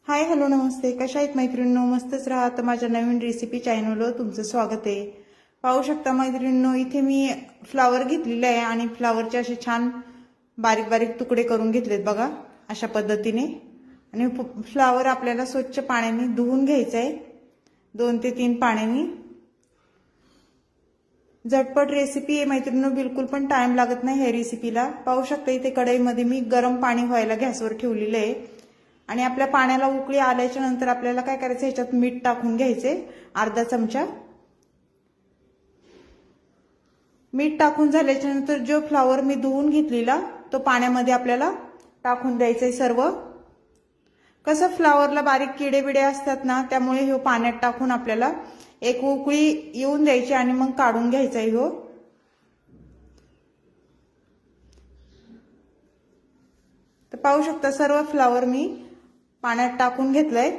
Hi hello नमस्ते, कशा आहेत मैत्रिणींनो? मस्तच राहा. तर माझ्या नवीन रेसिपी चॅनलवर तुमचं स्वागत आहे. पाहू शकता मैत्रिणींनो, इथे मी फ्लावर घेतलेला आहे आणि फ्लावरचे असे छान बारीक बारीक तुकडे करून घेतलेत बघा, अशा पद्धतीने. आणि फ्लावर आपल्याला स्वच्छ पाण्याने धुवून घ्यायचं आहे, 2 ते 3 पाण्याने. झटपट रेसिपी आहे मैत्रिणींनो, बिलकुल पण टाइम लागत नाही ह्या रेसिपीला. पाहू शकता इथे कढईमध्ये मी गरम पाणी व्हायला गॅसवर ठेवलेलं आहे. आणि आपल्या पाण्याला उकळी आल्याच्या नंतर आपल्याला काय करायचं, ह्याच्यात मीठ टाकून घ्यायचे अर्धा चमचा. मीठ टाकून झाल्याच्या नंतर जो फ्लावर मी धुवून घेतलेला तो पाण्यामध्ये आपल्याला टाकून द्यायचंय सर्व. कसं फ्लावरला बारीक किडे बिडे असतात ना, त्यामुळे हे पाण्यात टाकून आपल्याला एक उकळी येऊन द्यायची आणि मग काढून घ्यायचा आहे. तर पाहू शकता सर्व फ्लावर मी पाण्यात टाकून घेतलंय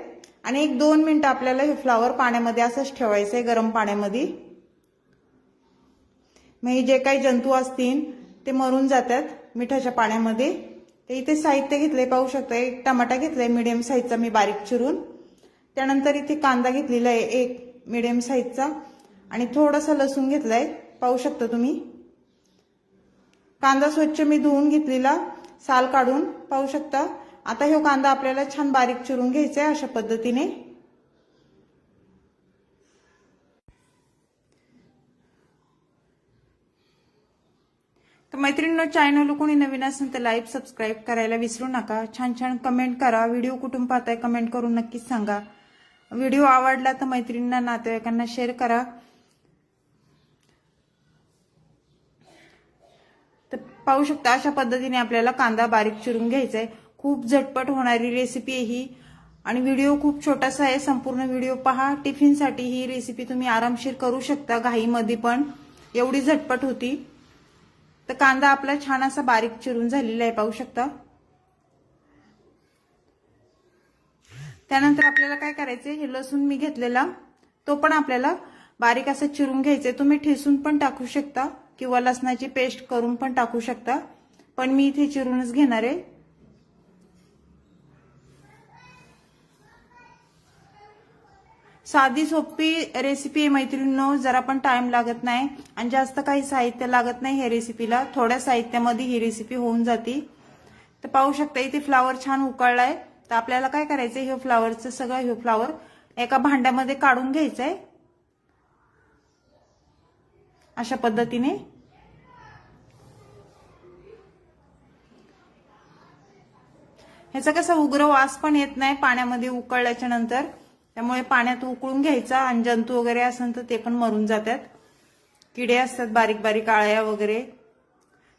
आणि 1-2 मिनिटं आपल्याला हे फ्लावर पाण्यामध्ये असंच ठेवायचंय, गरम पाण्यामध्ये. मग जे काही जंतू असतील ते मरून जातात मिठाच्या पाण्यामध्ये. ते इथे साहित्य घेतलंय, पाहू शकता. 1 टमाटा घेतलाय मीडियम साईजचा मी बारीक चिरून. त्यानंतर इथे कांदा घेतलेला आहे 1 मीडियम साईजचा आणि थोडासा लसूण घेतलाय, पाहू शकता तुम्ही. कांदा स्वच्छ मी धुवून घेतलेला, साल काढून, पाहू शकता. आता हे कांदा आपल्याला छान बारीक चिरून घ्यायचा आहे अशा पद्धतीने. तर मैत्रिणींनो, चॅनल कोणी नवीन असेल तर लाईक सबस्क्राईब करायला विसरू नका. छान छान कमेंट करा. व्हिडिओ कुठून पाहताय कमेंट करून नक्कीच सांगा. व्हिडिओ आवडला तर मैत्रिणींना नातेवाईकांना शेअर करा. तर पाहू शकता अशा पद्धतीने आपल्याला कांदा बारीक चिरून घ्यायचा आहे. खूप झटपट होणारी रेसिपी आहे ही आणि व्हिडिओ खूप छोटासा आहे. संपूर्ण व्हिडिओ पहा. टिफिनसाठी ही रेसिपी तुम्ही आरामशीर करू शकता, घाईमध्ये पण एवढी झटपट होती. तर कांदा आपला छान असा बारीक चिरून झालेला आहे, पाहू शकता. त्यानंतर आपल्याला काय करायचंय, हे लसूण मी घेतलेला तो पण आपल्याला बारीक असं चिरून घ्यायचंय. तुम्ही ठेसून पण टाकू शकता किंवा लसणाची पेस्ट करून पण टाकू शकता, पण मी इथे चिरूनच घेणार आहे. साधी सोपी रेसिपी आहे मैत्रिणींनो, जरा पण टाइम लागत नाही आणि जास्त काही साहित्य लागत नाही ह्या रेसिपीला. थोड्या साहित्यामध्ये ही रेसिपी होऊन जाते. तर पाहू शकता इथे फ्लावर छान उकळलाय. तर आपल्याला काय करायचंय, हे फ्लावरचं सगळं हे फ्लावर एका भांड्यामध्ये काढून घ्यायचंय अशा पद्धतीने. ह्याचा कसा उग्र वास पण येत नाही पाण्यामध्ये उकळल्याच्या नंतर, त्यामुळे पाण्यात उकळून घ्यायचा आणि जंतू वगैरे असेल तर ते पण मरून जातात. किडे असतात बारीक बारीक, आळ्या वगैरे.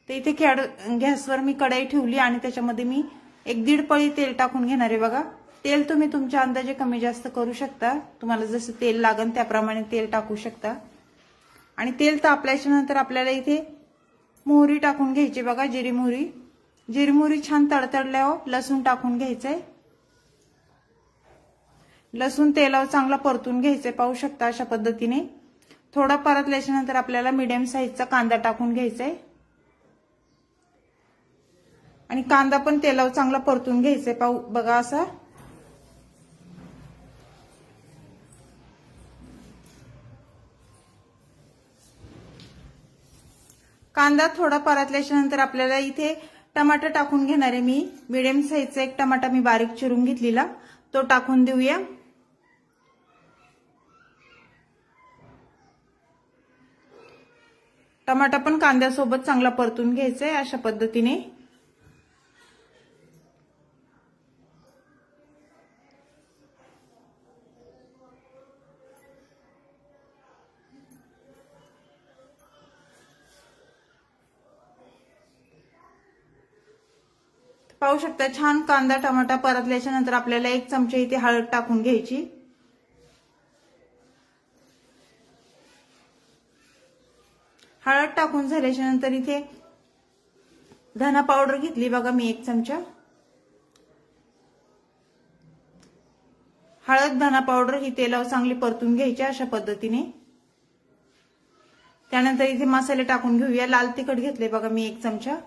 तर इथे गॅसवर मी कढई ठेवली आणि त्याच्यामध्ये मी 1-1.5 पळी तेल टाकून घेणार आहे बघा. तेल तुम्ही तुमच्या अंदाजे कमी जास्त करू शकता, तुम्हाला जसं तेल लागेल त्याप्रमाणे तेल टाकू शकता. आणि तेल तापल्याच्या नंतर आपल्याला इथे मोहरी टाकून घ्यायची बघा, जिरी मोहरी. जिरी मोहरी छान तडतडल्यावर लसूण टाकून घ्यायचंय. लसूण तेलावर चांगला परतून घ्यायचंय, पाहू शकता अशा पद्धतीने. थोडा परतल्याच्या नंतर आपल्याला मीडियम साईजचा कांदा टाकून घ्यायचाय आणि कांदा पण तेलावर चांगला परतून घ्यायचाय, पाहू बघा असा. कांदा थोडा परतल्याच्या नंतर आपल्याला इथे टमाटर टाकून घेणार आहे मी. मीडियम साईजचा 1 टमाटा मी बारीक चिरून घेतलेला तो टाकून देऊया. टमाटा पण कांद्यासोबत चांगला परतून घ्यायचा आहे अशा पद्धतीने. पाहू शकता छान कांदा टमाटा परतल्याच्या नंतर आपल्याला 1 चमचा इथे हळद टाकून घ्यायची. हळद टाकून झाल्याच्या नंतर इथे धना पावडर घेतली बघा मी 1 चमचा. हळद धना पावडर ही तेलावर चांगली परतून घ्यायची अशा पद्धतीने. त्यानंतर इथे मसाले टाकून घेऊया. लाल तिखट घेतले बघा मी 1 चमचा.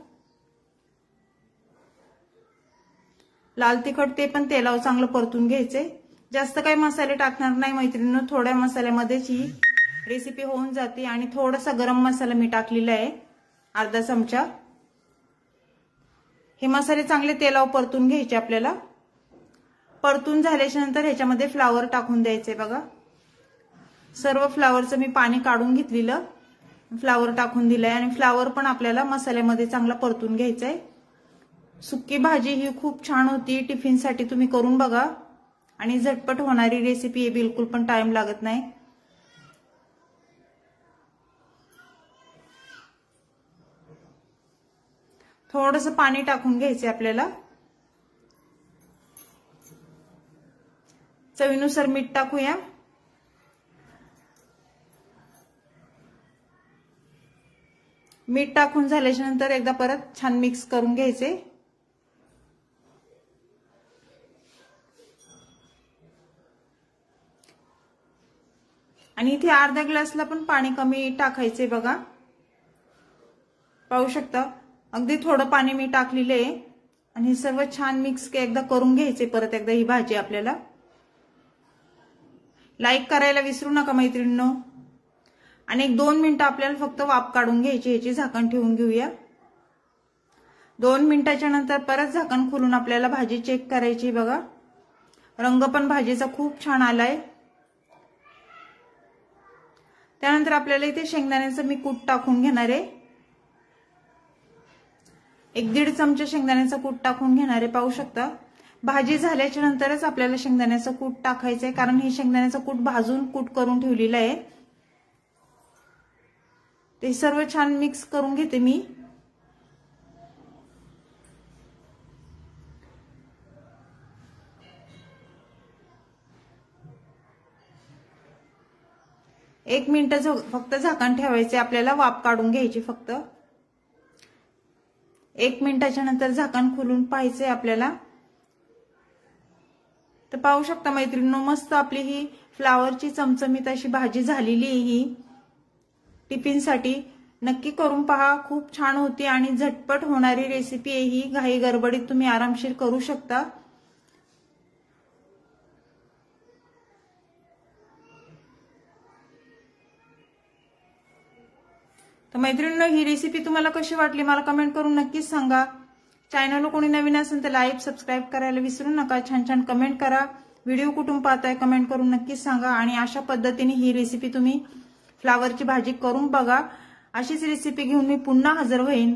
लाल तिखट ते पण तेलावर चांगलं परतून घ्यायचंय. जास्त काही मसाले टाकणार नाही मैत्रिणींनो, थोड्या मसाल्यामध्येच ही रेसिपी होऊन जाते. आणि थोडासा गरम मसाला मी टाकलेला आहे, अर्धा चमचा. हे मसाले चांगले तेलावर परतून घ्यायचे आपल्याला. परतून झाल्याच्या नंतर ह्याच्यामध्ये फ्लावर टाकून द्यायचे. बघा, सर्व फ्लावरचं मी पाणी काढून घेतलेलं, फ्लावर टाकून दिलंय. आणि फ्लावर पण आपल्याला मसाल्यामध्ये चांगला परतून घ्यायचंय. सुकी भाजी ही खूप छान होती, टिफिनसाठी तुम्ही करून बघा. आणि झटपट होणारी रेसिपी आहे, बिलकुल पण टाइम लागत नाही. थोडंसं पाणी टाकून घ्यायचंय आपल्याला. चवीनुसार मीठ टाकूया. मीठ टाकून झाल्याच्या नंतर एकदा परत छान मिक्स करून घ्यायचे. आणि इथे अर्ध्या ग्लासला पण पाणी कमी टाकायचे. बघा, पाहू शकता, अगदी थोडं पाणी मी टाकलेलं आहे. आणि हे सर्व छान मिक्स एकदा करून घ्यायचे परत एकदा ही भाजी आपल्याला. लाईक करायला विसरू नका मैत्रिणींनो. आणि 1-2 मिनिटं आपल्याला फक्त वाफ काढून घ्यायची. ह्याची झाकण ठेवून घेऊया. 2 मिनिटाच्या नंतर परत झाकण खोलून आपल्याला भाजी चेक करायची. बघा, रंग पण भाजीचा खूप छान आलाय. त्यानंतर आपल्याला इथे शेंगदाण्याचं मी कूट टाकून घेणार आहे. 1-1.5 चमचा शेंगदाण्याचं कूट टाकून घेणार आहे. पाहू शकता, भाजी झाल्याच्या नंतरच आपल्याला शेंगदाण्याचं कूट टाकायचंय, कारण हे शेंगदाण्याचं कूट भाजून कूट करून ठेवलेलं आहे. ते सर्व छान मिक्स करून घेते मी. एक मिनिट फक्त झाकण ठेवायचे आपल्याला, वाफ काढून घ्यायची फक्त. 1 मिनिटाच्या नंतर झाकण खोलून पाहायचंय आपल्याला. तर पाहू शकता मैत्रिणींनो, मस्त आपली ही फ्लावरची चमचमीत अशी भाजी झालेली आहे. ही टिफिनसाठी नक्की करून पहा, खूप छान होती आणि झटपट होणारी रेसिपी आहे ही. घाई गडबडीत तुम्ही आरामशीर करू शकता. तर मैत्रिणींनो, ही रेसिपी तुम्हाला कशी वाटली मला कमेंट करून नक्कीच सांगा. चॅनलला कोणी नवीन असेल तर लाईक सबस्क्राईब करायला विसरू नका. छान छान कमेंट करा. व्हिडिओ कुठून पाहताय कमेंट करून नक्कीच सांगा. आणि अशा पद्धतीने ही रेसिपी तुम्ही फ्लावरची भाजी करून बघा. अशीच रेसिपी घेऊन मी पुन्हा हजर होईन.